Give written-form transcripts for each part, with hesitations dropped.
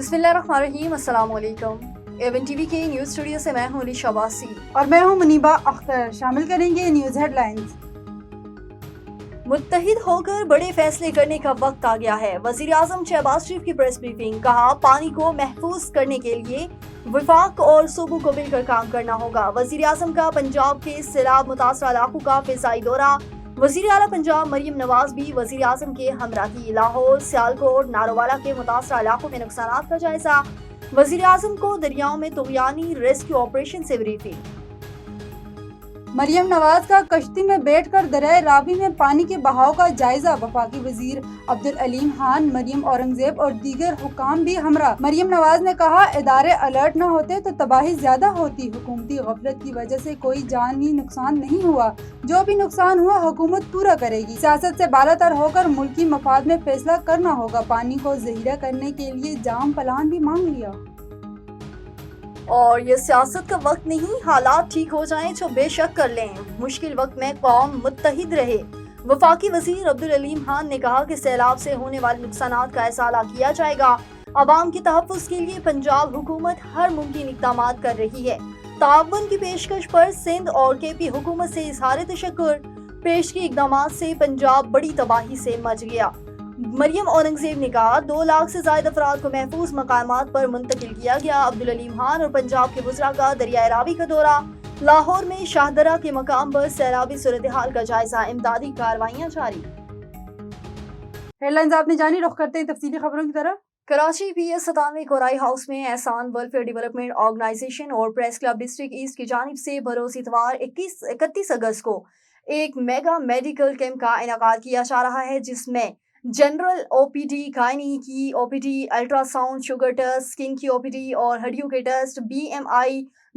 बिस्मिल्लाहिर्रहमानिर्रहीम, अस्सलाम वालेकुम। एवन टीवी के न्यूज़ स्टूडियो से मैं हूं अलीशा बासी और मैं हूं मुनीबा अख्तर। शामिल करेंगे न्यूज़ हेडलाइंस। मुत्तहिद होकर बड़े फैसले करने का वक्त आ गया है। वज़ीर आज़म शहबाज शरीफ की प्रेस ब्रीफिंग, कहा पानी को महफूज करने के लिए वफाक और सूबों को मिलकर काम करना होगा। वज़ीर आज़म का पंजाब के सैलाब मुतासरा इलाकों का फ़िज़ाई दौरा। वज़ीर आला पंजाब मरियम नवाज भी वज़ीर आज़म के हमराही। लाहौर, सियालकोट, नारोवाला के मुतासरा इलाकों में नुकसानात का जायजा। वज़ीर आज़म को दरियाओं में तुग़यानी रेस्क्यू ऑपरेशन से ब्रीफिंग। मरियम नवाज का कश्ती में बैठकर दरियाए रावी में पानी के बहाव का जायजा। वफाकी वजीर अब्दुल अलीम खान, मरियम औरंगजेब और दीगर हुकाम भी हमरा। मरियम नवाज ने कहा, इदारे अलर्ट न होते तो तबाही ज्यादा होती। हुकूमती गफलत की वजह से कोई जानी नुकसान नहीं हुआ। जो भी नुकसान हुआ हुकूमत पूरा करेगी। सियासत से बालातर होकर मुल्की मफाद में फैसला करना होगा। पानी को ज़हीरा करने के लिए जाम प्लान भी मांग लिया। और ये सियासत का वक्त नहीं, हालात ठीक हो जाएं तो बेशक कर लें। मुश्किल वक्त में कौम मुत्तहिद रहे। वफाकी वजीर अब्दुल अलीम खान ने कहा कि सैलाब से होने वाले नुकसानात का इसाला किया जाएगा। अवाम के तहफ़्फ़ुज़ के लिए पंजाब हुकूमत हर मुमकिन इक़दामात कर रही है। ताउन की पेशकश पर सिंध और केपी हुकूमत से इज़हार तशक्कुर। पेश की इक़दामात से पंजाब बड़ी तबाही से मच गया। मरियम औरंगजेब ने कहा, 2 लाख से ज़ायद अफराद को महफूज मकामात पर मुंतकिल किया गया। अब्दुल अलीम खान और पंजाब के वज़रा का दरियाए रावी का दौरा। लाहौर में शाहदरा के मकाम पर सैलाबी सूरत हाल का जायजा। इमदादी कार्रवाइयाँ जारी। हेडलाइंस आपने जानी, रुख करते हैं तफसीली खबरों की तरफ। कराची PS 97 कोराई हाउस में एहसान वेलफेयर डेवलपमेंट ऑर्गेनाइजेशन और प्रेस क्लब डिस्ट्रिक्ट ईस्ट की जानिब से बरोज़ इतवार 31 अगस्त को एक मेगा मेडिकल कैंप का इनेकाद किया जा रहा है, जिसमें जनरल OPD, गायनी की OPD, ultrasound, sugar test, skin की OPD और हड्डियों के टेस्ट, BMI,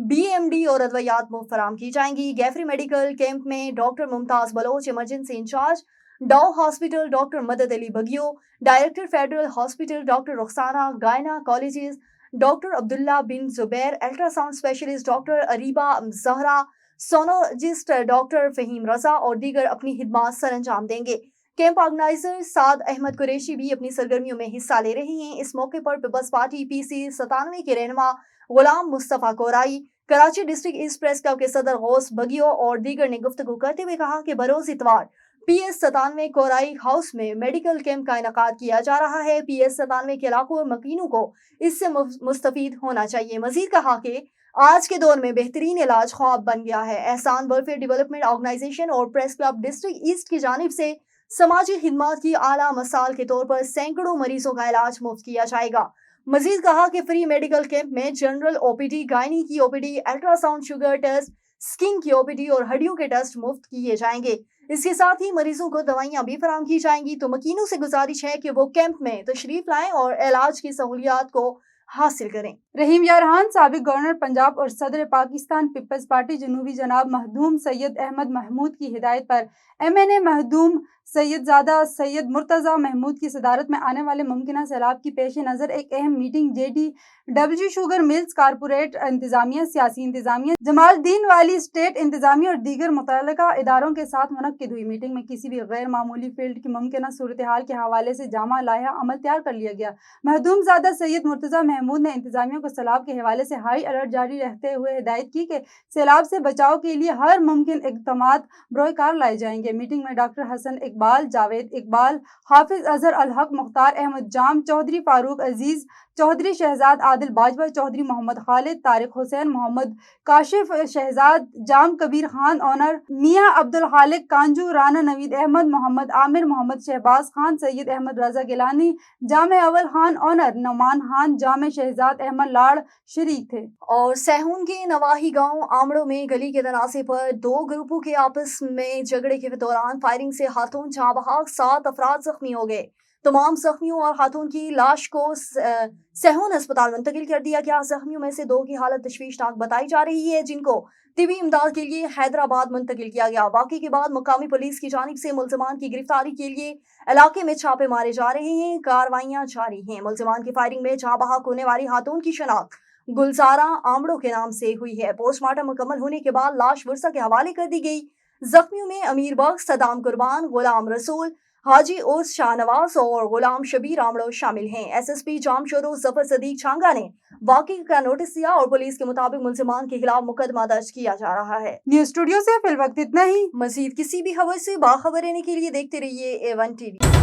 BMD और अद्वियात मुफ्त फराम की जाएंगी। गैफरी मेडिकल कैंप में doctor Mumtaz Baloch emergency incharge, Dow hospital doctor Madad Ali बगियो, director federal hospital doctor Rukhsana, gynae colleges doctor Abdullah bin Zubair, ultrasound specialist doctor Areeba Zahra, sonologist doctor Faheem Raza और दीगर अपनी खिदमात सर अंजाम देंगे। कैंप ऑर्गेनाइजर साद अहमद कुरैशी भी अपनी सरगर्मियों में हिस्सा ले रहे हैं। इस मौके पर पीपल्स पार्टी PC 97 के रहनुमा Ghulam Mustafa Korai, Karachi district east press club के सदर गौस बगियो और दीगर ने गुफ्तगू करते हुए कहा कि बरोज इतवार PS 97 कोराई हाउस में मेडिकल कैंप का इनेकाद किया जा रहा है। PS 97 के इलाकों में मकीनों को इससे मुस्तफीद होना चाहिए। मजीद कहा कि आज के दौर में बेहतरीन इलाज ख्वाब बन गया है। एहसान वेलफेयर डेवलपमेंट ऑर्गेनाइजेशन और प्रेस क्लब डिस्ट्रिक्ट ईस्ट की जानिब से समाजी खिदमात की आला मिसाल के तौर पर सैकड़ों मरीजों का इलाज मुफ्त किया जाएगा। मजीद कहा कि फ्री मेडिकल कैंप में जनरल OPD, गायनी की OPD, ultrasound, sugar test, skin की OPD और हड्डियों के टेस्ट मुफ्त किए जाएंगे। इसके साथ ही मरीजों को दवाइयां भी फराम की जाएंगी। तो मकीनों से गुजारिश है कि वो कैंप में तशरीफ लाएं और इलाज की सहूलियात को हासिल करें। रहीम यार, साबिक गवर्नर पंजाब और सदर पाकिस्तान पीपल्स पार्टी जनूबी जनाब महदूम सैयद अहमद महमूद की हिदायत पर MNA महदूम सैयदजादा सैयद मुर्तज़ा महमूद की सदारत में आने वाले मुमकिना सैलाब की पेश नज़र एक अहम meeting JDW sugar mills corporate इंतजामिया, सियासी इंतजामिया, जमालुद्दीन वाली स्टेट इंतजामिया और दीगर मुतल्लिका इदारों के साथ मुनक्किद हुई। मीटिंग में किसी भी गैर मामूली फील्ड की मुमकिना सूरत हाल के हवाले से जामा लाया अमल तैयार कर लिया गया। महदूम ज़ादा सैयद मुर्तज़ा महमूद ने इंतजामिया को सैलाब के हवाले से हाई अलर्ट जारी रहते हुए हिदायत की कि सैलाब से बचाव के लिए हर मुमकिन इक़दामात बरोकार लाए जाएंगे। मीटिंग में डॉक्टर हसन इकबाल, जावेद इकबाल, हाफिज अजहर अल हक, मुख्तार अहमद जाम, चौधरी फारूक अजीज, चौधरी शहजाद आदिल बाजवा, चौधरी मोहम्मद खालिद, तारिक हुसैन, मोहम्मद काशिफ शहजाद, जाम कबीर खान ऑनर, मियाँ अब्दुल खालिक कांजू, राना नवीद अहमद, मोहम्मद आमिर, मोहम्मद शहबाज खान, सैयद अहमद रजा गिलानी, जामे अवल खान ऑनर, नौमान खान, जामे शहजाद अहमद लाड़ शरीक थे। और सहून के नवाही गांव आमड़ो में गली के तनाज़े पर 2 ग्रुपों के आपस में झगड़े के दौरान फायरिंग से खातून जहाँ बहक 7 अफराद जख्मी हो गए। तमाम जख्मियों और खातून की लाश को सहून अस्पताल मुंतकिल कर दिया गया। जख्मियों में से 2 की हालत तशवीशनाक बताई जा रही है, जिनको तिबी इमदाद के लिए हैदराबाद मुंतकिल किया गया। वाक़े के बाद मुकामी पुलिस की जानिब से मुल्ज़िमान की गिरफ्तारी के लिए इलाके में छापे मारे जा रहे हैं। कार्रवाइयाँ जारी हैं। मुल्ज़िमान की फायरिंग में जहाँ बहक होने वाली खातून की शनाख्त गुलजारा आमड़ो के नाम से हुई है। पोस्टमार्टम मुकम्मल होने के बाद लाश वर्सा के हवाले कर दी गई। जख्मियों में अमीर बख्श, सदाम कुर्बान, गुलाम रसूल, حاجی ارس شاہنواز اور غلام شبیر آمڑو شامل ہیں۔ SSP جامشورو ظفر صدیق چھانگا نے واقعے کا نوٹس دیا اور پولیس کے مطابق ملزمان کے خلاف مقدمہ درج کیا جا رہا ہے۔ نیوز اسٹوڈیو سے فی الوقت اتنا ہی۔ مزید کسی بھی خبر سے باخبر رہنے کے لیے دیکھتے رہیے A1 TV۔